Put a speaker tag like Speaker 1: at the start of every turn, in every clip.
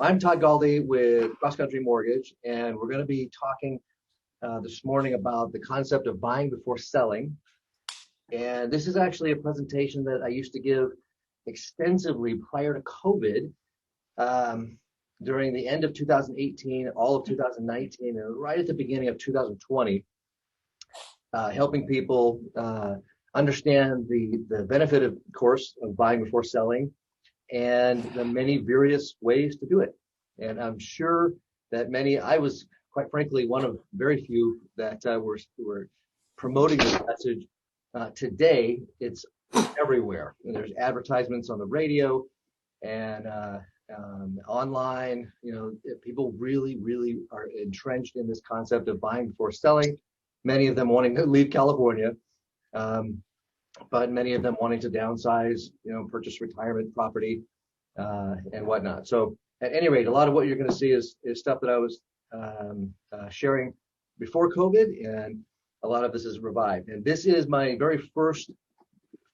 Speaker 1: I'm Todd Galdi with Cross Country Mortgage, and we're going to be talking this morning about the concept of buying before selling. And this is actually a presentation that I used to give extensively prior to COVID, during the end of 2018, all of 2019, and right at the beginning of 2020, helping people understand the benefit, of course, of buying before selling, and the many various ways to do it. And I'm sure that I was quite frankly one of very few that were promoting this message. Today, it's everywhere. And there's advertisements on the radio and online. People really, really are entrenched in this concept of buying before selling. Many of them wanting to leave California. But many of them wanting to downsize, purchase retirement property and whatnot. So at any rate, a lot of what you're going to see is stuff that I was sharing before COVID, and a lot of this is revived. And this is my very first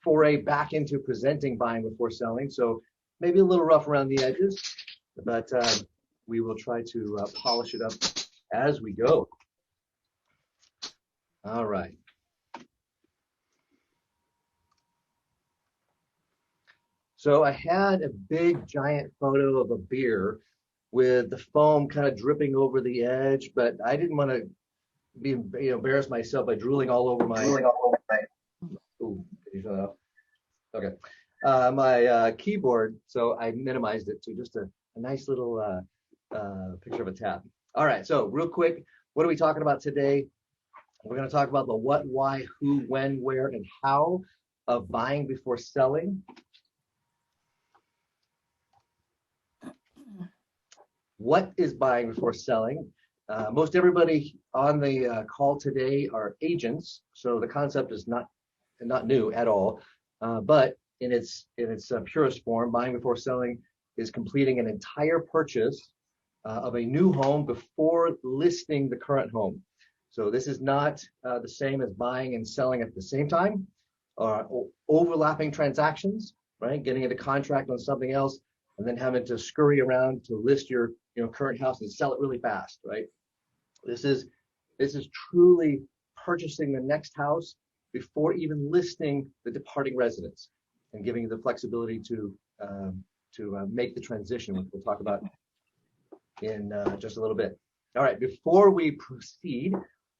Speaker 1: foray back into presenting buying before selling. So maybe a little rough around the edges, but we will try to polish it up as we go. All right. So I had a big giant photo of a beer with the foam kind of dripping over the edge, but I didn't want to be embarrass myself by drooling all over my. Ooh, did you shut up? Okay. My keyboard, so I minimized it to just a nice little picture of a tap. All right, so real quick, what are we talking about today? We're going to talk about the what, why, who, when, where, and how of buying before selling. What is buying before selling? Most everybody on the call today are agents, so the concept is not new at all. But in its purest form, buying before selling is completing an entire purchase of a new home before listing the current home. So this is not the same as buying and selling at the same time, or overlapping transactions, right? Getting into contract on something else and then having to scurry around to list your current house and sell it really fast, right? This is truly purchasing the next house before even listing the departing residence, and giving you the flexibility to make the transition, which we'll talk about in just a little bit. All right, before we proceed,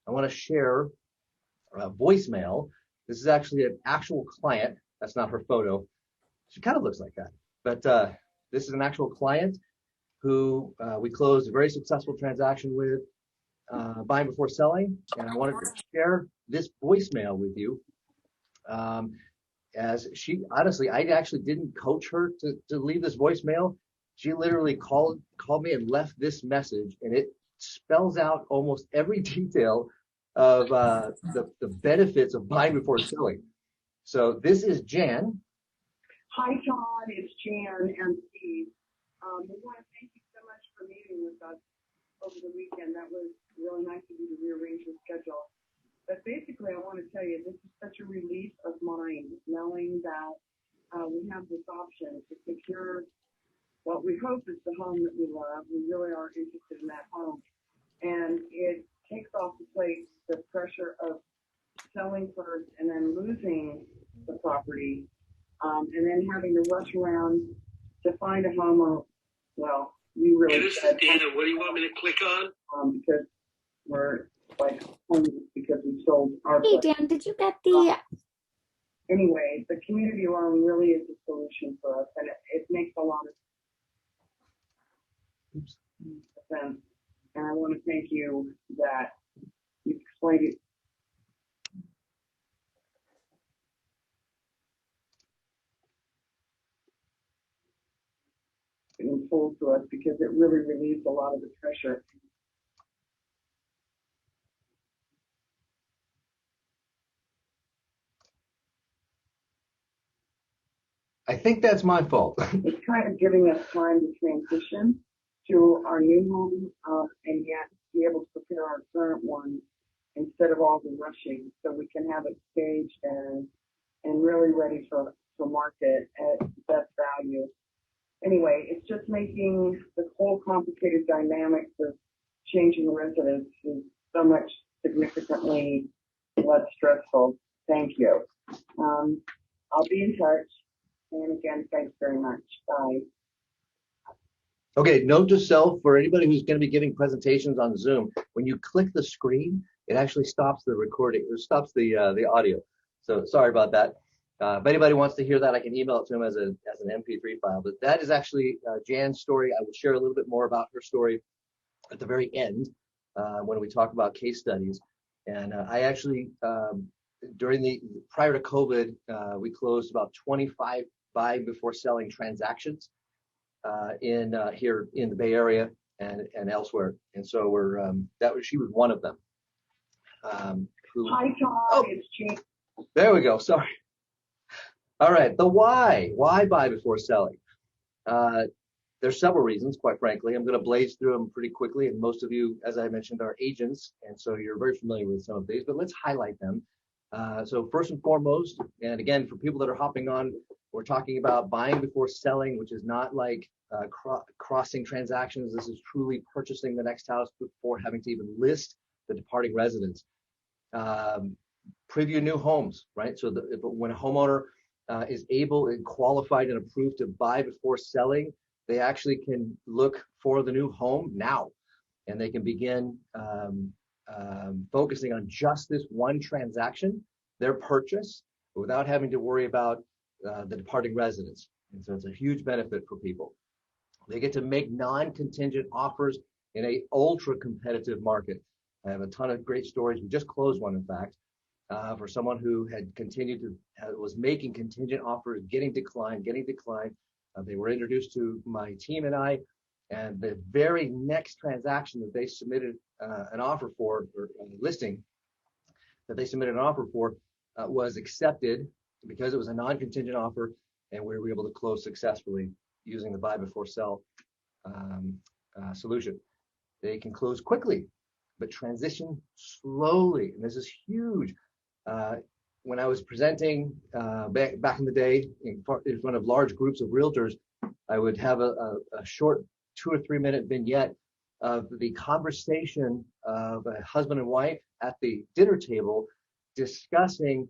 Speaker 1: I want to share a voicemail. This is actually an actual client. That's not her photo. She kind of looks like that, but this is an actual client who we closed a very successful transaction with, buying before selling, and I wanted to share this voicemail with you. As she, honestly, I actually didn't coach her to leave this voicemail. She literally called me and left this message, and it spells out almost every detail of the benefits of buying before selling. So this is Jan.
Speaker 2: Hi, Todd. It's Jan and Steve. We want to thank you so much for meeting with us over the weekend. That was really nice of you to rearrange your schedule. But basically, I want to tell you, this is such a relief of mind, knowing that we have this option to secure what we hope is the home that we love. We really are interested in that home. And it takes off the plate the pressure of selling first and then losing the property, and then having to rush around to find a home. Or, well, we really.
Speaker 3: Hey, this is Dana. What do you want me to click on?
Speaker 2: Because we're like homeless because we sold our.
Speaker 4: Hey, Dan, did you get the?
Speaker 2: Anyway, the community loan really is a solution for us, and it makes a lot of sense. And I want to thank you that you explained it. In full to us, because it really relieves a lot of the pressure.
Speaker 1: I think that's my fault.
Speaker 2: It's kind of giving us time to transition to our new home, and yet be able to prepare our current one instead of all the rushing, so we can have it staged and really ready for market at best value. anyway, it's just making the whole complicated dynamics of changing residence is so much significantly less stressful. Thank you. I'll be in touch. And again, thanks very much. Bye.
Speaker 1: Okay, note to self for anybody who's going to be giving presentations on Zoom, when you click the screen, it actually stops the recording or stops the audio. So sorry about that. If anybody wants to hear that, I can email it to them as an MP3 file. But that is actually Jan's story. I will share a little bit more about her story at the very end when we talk about case studies. And I actually, prior to COVID, we closed about 25 buying before selling transactions here in the Bay Area and elsewhere. And so she was one of them.
Speaker 2: Hi, John.
Speaker 1: Oh,
Speaker 2: it's Jean.
Speaker 1: There we go. Sorry. All right. The why. Why buy before selling? There's several reasons, quite frankly. I'm going to blaze through them pretty quickly. And most of you, as I mentioned, are agents. And so you're very familiar with some of these, but let's highlight them. So first and foremost, and again, for people that are hopping on, we're talking about buying before selling, which is not like crossing transactions. This is truly purchasing the next house before having to even list the departing residence. Preview new homes, right? So when a homeowner is able and qualified and approved to buy before selling, they actually can look for the new home now, and they can begin focusing on just this one transaction, their purchase, without having to worry about the departing residents. And so it's a huge benefit for people. They get to make non-contingent offers in a ultra competitive market. I have a ton of great stories. We just closed one, in fact, for someone who had was making contingent offers, getting declined. They were introduced to my team and I, and the very next transaction that they submitted an offer for, or listing that they submitted an offer for, was accepted because it was a non-contingent offer, and we were able to close successfully using the buy before sell solution. They can close quickly, but transition slowly, and this is huge. When I was presenting back in the day in front of large groups of realtors, I would have a short 2 or 3 minute vignette of the conversation of a husband and wife at the dinner table discussing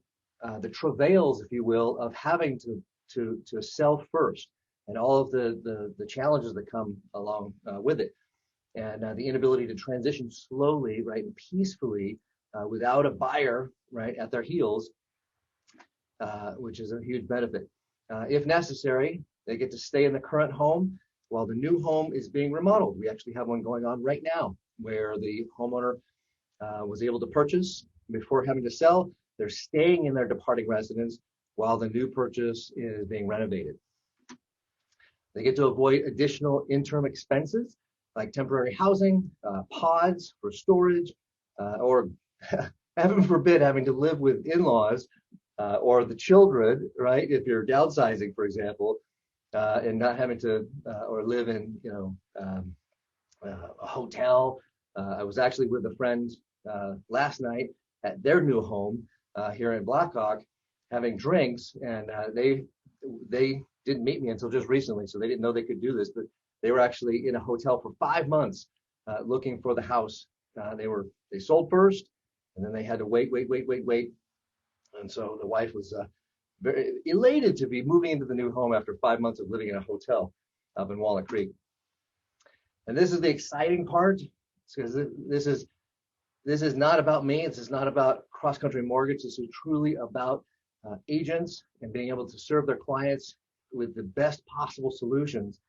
Speaker 1: the travails, if you will, of having to sell first and all of the challenges that come along with it, and the inability to transition slowly, right, and peacefully without a buyer, right, at their heels, which is a huge benefit. If necessary, they get to stay in the current home while the new home is being remodeled. We actually have one going on right now where the homeowner was able to purchase before having to sell. They're staying in their departing residence while the new purchase is being renovated. They get to avoid additional interim expenses like temporary housing, pods for storage, or heaven forbid having to live with in-laws or the children, right? If you're downsizing, for example, and not having to or live in a hotel. I was actually with a friend last night at their new home here in Blackhawk, having drinks, and they didn't meet me until just recently, so they didn't know they could do this. But they were actually in a hotel for 5 months looking for the house. They sold first, and then they had to wait. And so the wife was very elated to be moving into the new home after 5 months of living in a hotel up in Walnut Creek. And this is the exciting part, because this is not about me. This is not about cross-country mortgage. This is truly about agents and being able to serve their clients with the best possible solutions.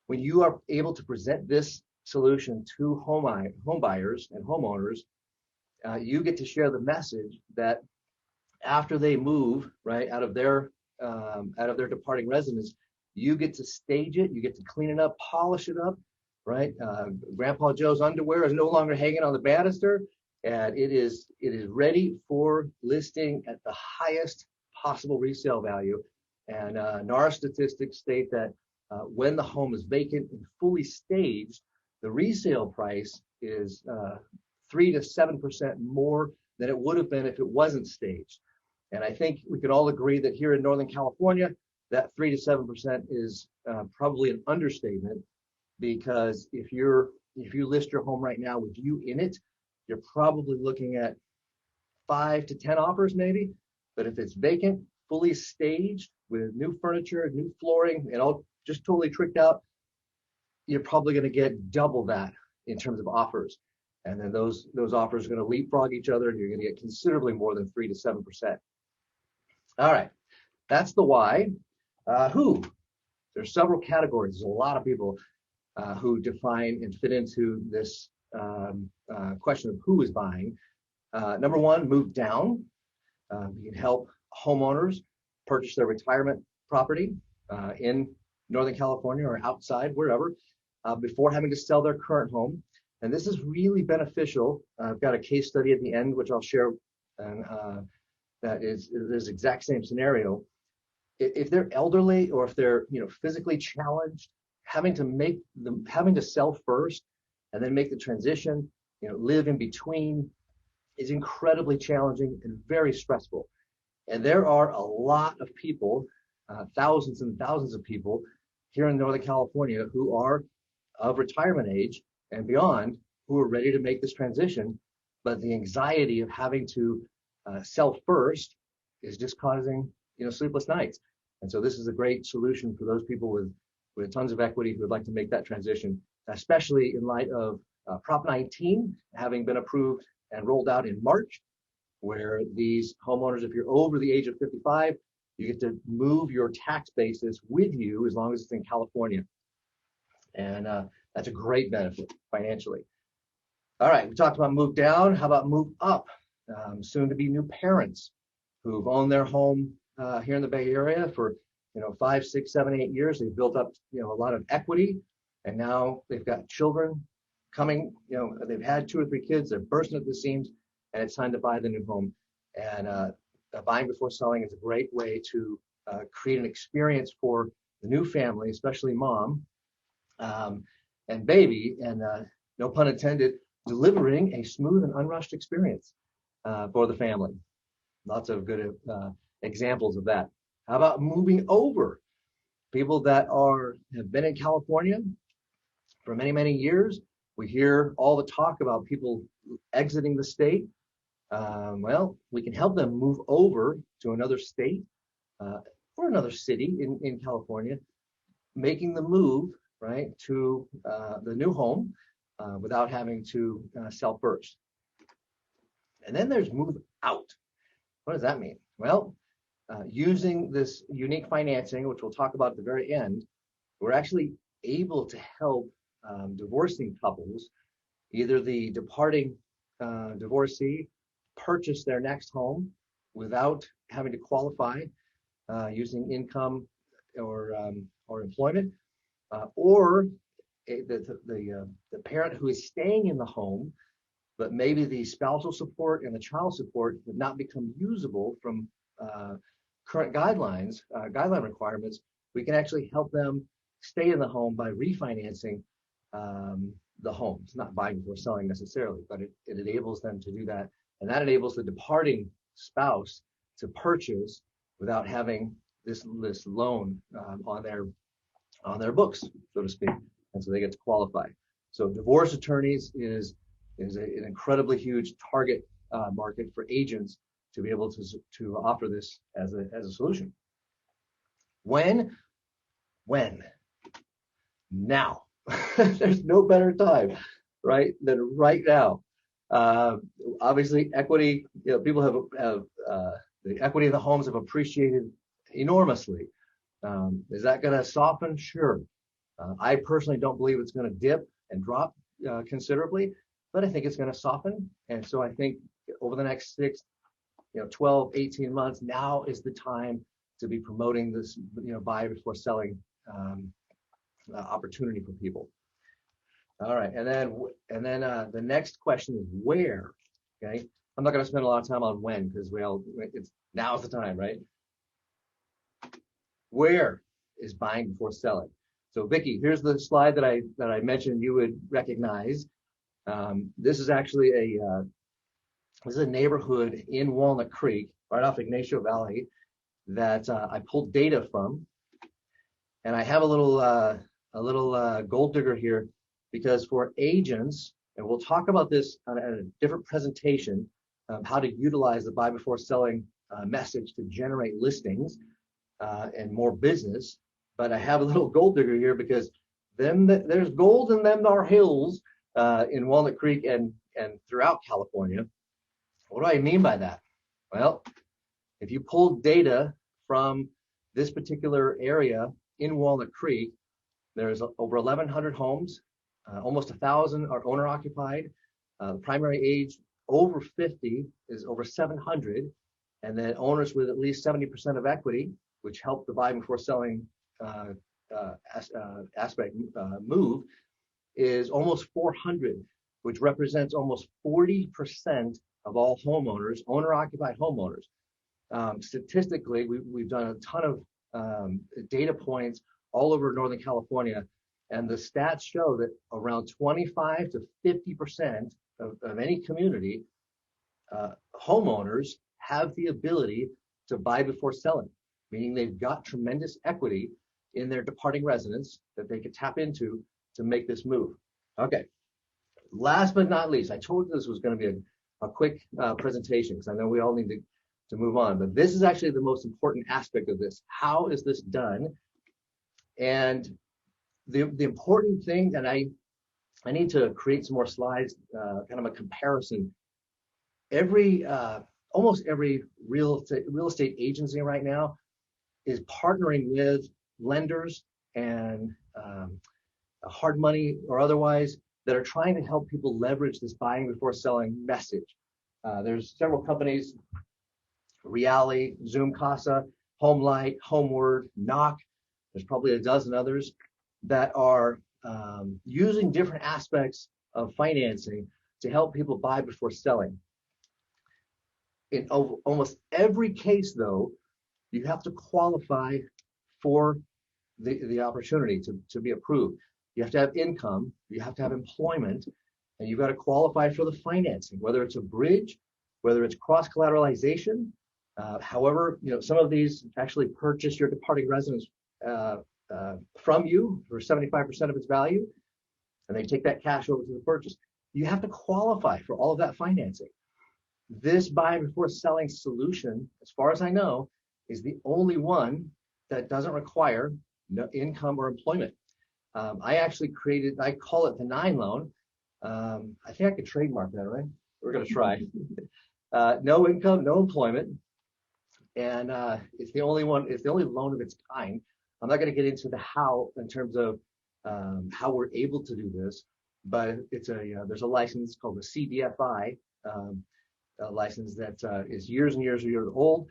Speaker 1: When you are able to present this solution to home buyers and homeowners, you get to share the message that after they move right out of their departing residence, you get to stage it, you get to clean it up, polish it up, right? Grandpa Joe's underwear is no longer hanging on the banister, and it is ready for listing at the highest possible resale value. And NAR statistics state that when the home is vacant and fully staged, the resale price is 3 to 7% more than it would have been if it wasn't staged. And I think we could all agree that here in Northern California, that 3 to 7% is probably an understatement, because if you list your home right now with you in it, you're probably looking at 5 to 10 offers maybe. But if it's vacant, fully staged with new furniture, new flooring, and all just totally tricked out, you're probably going to get double that in terms of offers. And then those offers are going to leapfrog each other, and you're going to get considerably more than 3 to 7%. All right, that's the why. Who? There's several categories. There's a lot of people who define and fit into this question of who is buying. Number one, move down. We can help homeowners purchase their retirement property in Northern California or outside, wherever, before having to sell their current home. And this is really beneficial. I've got a case study at the end, which I'll share, and that is this exact same scenario. If they're elderly or if they're physically challenged, having to sell first and then make the transition, live in between, is incredibly challenging and very stressful. And there are a lot of people, thousands and thousands of people here in Northern California who are of retirement age and beyond, who are ready to make this transition, but the anxiety of having to sell first is just causing sleepless nights. And so this is a great solution for those people with tons of equity who would like to make that transition, especially in light of Prop 19 having been approved and rolled out in March, where these homeowners, if you're over the age of 55, you get to move your tax basis with you as long as it's in California. And that's a great benefit financially. All right, we talked about move down. How about move up? Soon to be new parents who've owned their home here in the Bay Area for 5, 6, 7, 8 years. They've built up a lot of equity, and now they've got children coming. They've had 2 or 3 kids. They're bursting at the seams, and it's time to buy the new home. And buying before selling is a great way to create an experience for the new family, especially mom and baby, and no pun intended, delivering a smooth and unrushed experience for the family. Lots of good examples of that. How about moving over? People that have been in California for many, many years. We hear all the talk about people exiting the state. Well, we can help them move over to another state or another city in California, making the move right to the new home without having to sell first. And then there's move out. What does that mean? Well, using this unique financing, which we'll talk about at the very end, we're actually able to help divorcing couples, either the departing divorcee, purchase their next home without having to qualify using income or employment, or the parent who is staying in the home, but maybe the spousal support and the child support would not become usable from current guideline requirements. We can actually help them stay in the home by refinancing the home. It's not buying before selling necessarily, but it enables them to do that. And that enables the departing spouse to purchase without having this loan on their books, so to speak. And so they get to qualify. So divorce attorneys is an incredibly huge target market for agents to be able to offer this as a solution. When? Now. There's no better time, right, than right now. Obviously, equity. People have the equity of the homes have appreciated enormously. Is that going to soften? Sure. I personally don't believe it's going to dip and drop considerably, but I think it's going to soften. And so I think over the next 6, 12, 18 months, now is the time to be promoting this, buy before selling opportunity for people. All right, and then the next question is where. Okay, I'm not going to spend a lot of time on when, because now's the time, right? Where is buying before selling? So Vicki, here's the slide that I mentioned you would recognize. This is actually a neighborhood in Walnut Creek, right off Ignacio Valley, that I pulled data from And I have a little gold digger here because for agents, and we'll talk about this on a different presentation, how to utilize the buy before selling message to generate listings and more business. But I have a little gold digger here because there's gold in them there hills in Walnut Creek and throughout California. What do I mean by that? Well, if you pull data from this particular area in Walnut Creek, there's over 1,100 homes, almost 1,000 are owner occupied. Primary age over 50 is over 700, and then owners with at least 70% of equity, which help the buy before selling aspect move, is almost 400, which represents almost 40% of all homeowners, owner-occupied homeowners. Statistically, we've done a ton of data points all over Northern California, and the stats show that around 25 to 50% of any community, homeowners have the ability to buy before selling, meaning they've got tremendous equity in their departing residence that they could tap into to make this move. Okay, last but not least, I told you this was going to be a quick presentation because I know we all need to move on, but this is actually the most important aspect of this. How is this done? And the important thing that I need to create some more slides, kind of a comparison. Almost every real estate agency right now is partnering with lenders and hard money or otherwise that are trying to help people leverage this buying before selling message. There's several companies, Reali, Zoom Casa, HomeLight, Homeward, Knock. There's probably a dozen others that are using different aspects of financing to help people buy before selling. In almost every case, though, you have to qualify for the opportunity to be approved. You have to have income, you have to have employment, and you've got to qualify for the financing, whether it's a bridge, whether it's cross-collateralization. However, some of these actually purchase your departing residence from you for 75% of its value, and they take that cash over to the purchase. You have to qualify for all of that financing. This buy before selling solution, as far as I know, is the only one that doesn't require no income or employment. I call it the 9 loan. I think I could trademark that, right? We're going to try. No income, no employment. And it's the only loan of its kind. I'm not going to get into the how in terms of how we're able to do this, but there's a license called the CDFI license that is years and years old.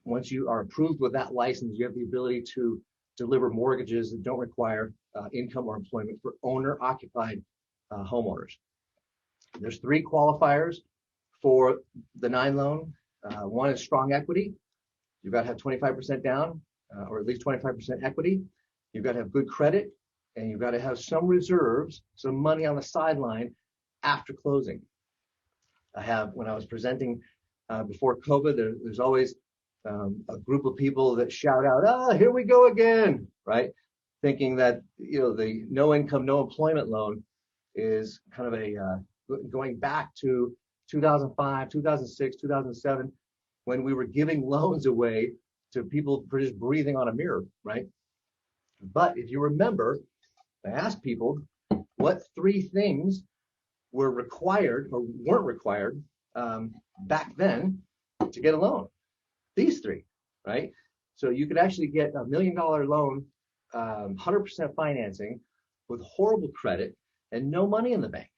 Speaker 1: Once you are approved with that license, you have the ability to deliver mortgages that don't require income or employment for owner-occupied homeowners. There's 3 qualifiers for the 9 loan. One is strong equity. You've got to have 25% down, or at least 25% equity. You've got to have good credit, and you've got to have some reserves, some money on the sideline after closing. When I was presenting before COVID, there's always a group of people that shout out, here we go again, right? Thinking that, the no income, no employment loan is kind of going back to 2005, 2006, 2007, when we were giving loans away to people for just breathing on a mirror, right? But if you remember, I asked people what 3 things were required or weren't required back then to get a loan. These 3, right? So you could actually get $1 million loan, 100% financing with horrible credit and no money in the bank.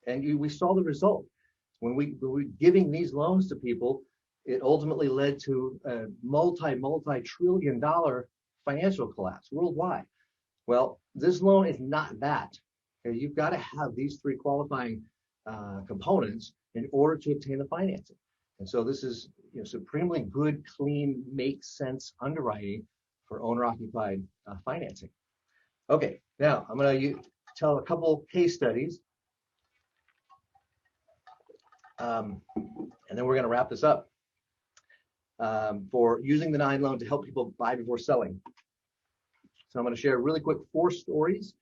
Speaker 1: And we saw the result. When we were giving these loans to people, it ultimately led to a multi-trillion dollar financial collapse worldwide. Well, this loan is not that. You've got to have these 3 qualifying components in order to obtain the financing. And so this is supremely good, clean, makes sense underwriting for owner-occupied financing. Okay, now I'm going to tell a couple case studies, and then we're going to wrap this up for using the 9 loan to help people buy before selling. So I'm going to share really quick 4 stories.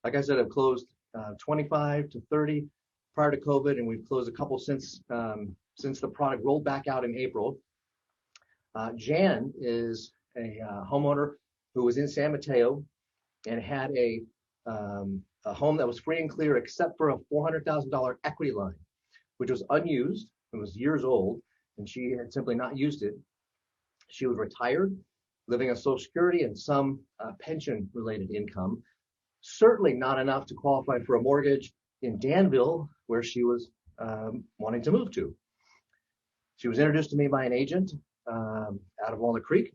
Speaker 1: Like I said, I've closed 25 to 30 prior to COVID, and we've closed a couple since the product rolled back out in April. Jan is a homeowner who was in San Mateo and had a home that was free and clear except for a $400,000 equity line, which was unused. It was years old, and she had simply not used it. She was retired, living on Social Security and some pension-related income, certainly not enough to qualify for a mortgage in Danville, where she was wanting to move to. She was introduced to me by an agent out of Walnut Creek.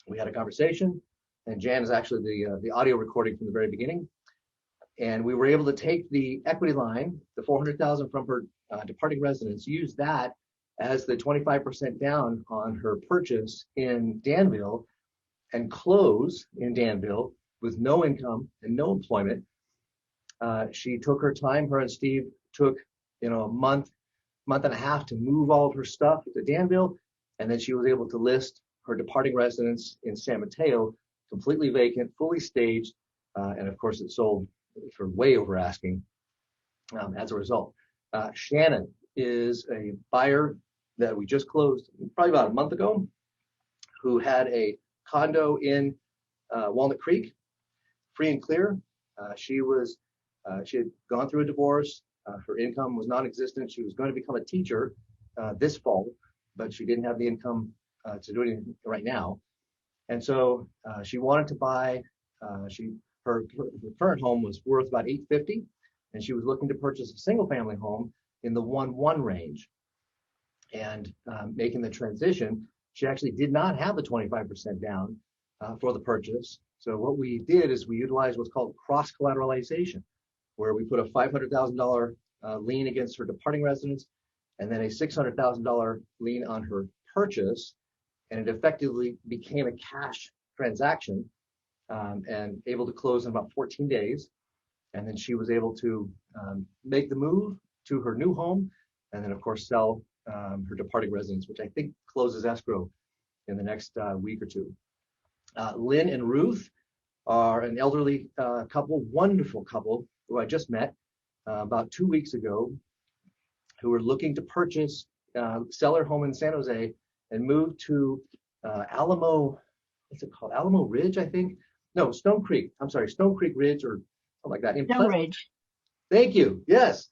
Speaker 1: We had a conversation, and Jan is actually the audio recording from the very beginning. And we were able to take the equity line, the $400,000 from her departing residence, use that as the 25% down on her purchase in Danville, and close in Danville with no income and no employment. She took her time. Her and Steve took a month and a half to move all of her stuff to Danville, and then she was able to list her departing residence in San Mateo, completely vacant, fully staged, and of course it sold for way over asking as a result. Shannon is a buyer that we just closed probably about a month ago, who had a condo in Walnut Creek, free and clear. She had gone through a divorce. Her income was non-existent. She was going to become a teacher this fall, but she didn't have the income to do anything right now. And so she wanted to buy. Her current home was worth about $850,000, and she was looking to purchase a single-family home in the 1.1 range. And making the transition, she actually did not have the 25% down for the purchase. So what we did is we utilized what's called cross-collateralization, where we put a $500,000 lien against her departing residence, and then a $600,000 lien on her purchase, and it effectively became a cash transaction, and able to close in about 14 days. And then she was able to make the move to her new home, and then of course sell her departing residence, which I think closes escrow in the next week or two. Lynn and Ruth are an elderly couple, wonderful couple who I just met about 2 weeks ago, who were looking to purchase, sell their home in San Jose and move to Alamo, what's it called? Alamo Ridge, I think. No, Stone Creek. I'm sorry, Stone Creek Ridge or something like that.
Speaker 4: Stone Ridge.
Speaker 1: Thank you. Yes.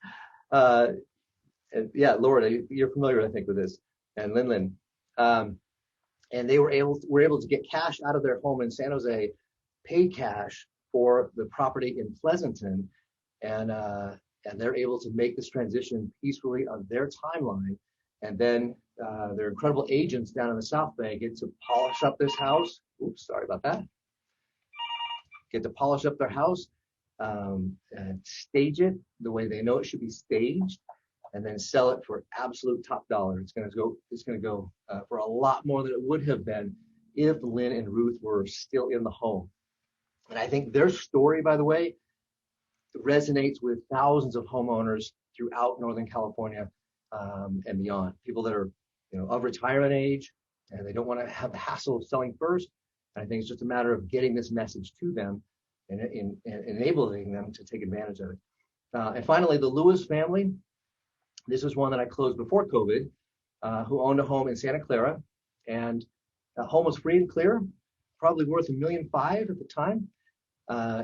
Speaker 1: And yeah, Laura, you're familiar, I think, with this, and Lynn. And they were able to get cash out of their home in San Jose, paid cash for the property in Pleasanton, and they're able to make this transition peacefully on their timeline. And then their incredible agents down in the South Bay get to polish up this house. Oops, sorry about that. Get to polish up their house, and stage it the way they know it should be staged, and then sell it for absolute top dollar. It's going to go for a lot more than it would have been if Lynn and Ruth were still in the home. And I think their story, by the way, resonates with thousands of homeowners throughout Northern California and beyond. People that are of retirement age, and they don't want to have the hassle of selling first. And I think it's just a matter of getting this message to them and enabling them to take advantage of it. And finally, the Lewis family. This is one that I closed before COVID, who owned a home in Santa Clara, and the home was free and clear, probably worth $1.5 million at the time.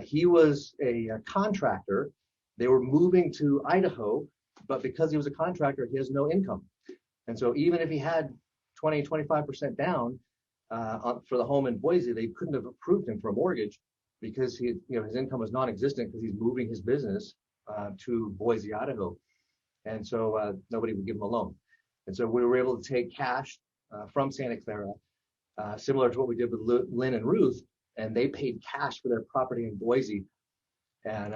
Speaker 1: He was a contractor. They were moving to Idaho, but because he was a contractor, he has no income. And so even if he had 25% down for the home in Boise, they couldn't have approved him for a mortgage because his income was non-existent because he's moving his business to Boise, Idaho. And so nobody would give him a loan. And so we were able to take cash from Santa Clara, similar to what we did with Lynn and Ruth, and they paid cash for their property in Boise. And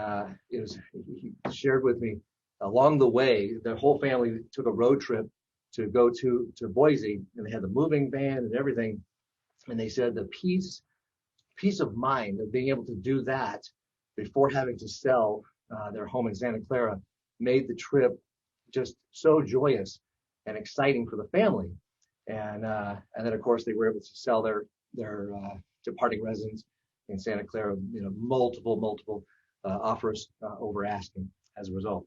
Speaker 1: he shared with me along the way, their whole family took a road trip to go to Boise, and they had the moving van and everything. And they said the peace of mind of being able to do that before having to sell their home in Santa Clara made the trip just so joyous and exciting for the family. And then of course they were able to sell their departing residence in Santa Clara, multiple offers over asking as a result.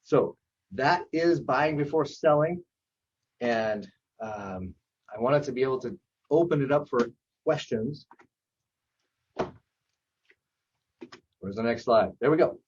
Speaker 1: So that is buying before selling. And I wanted to be able to open it up for questions. Where's the next slide? There we go.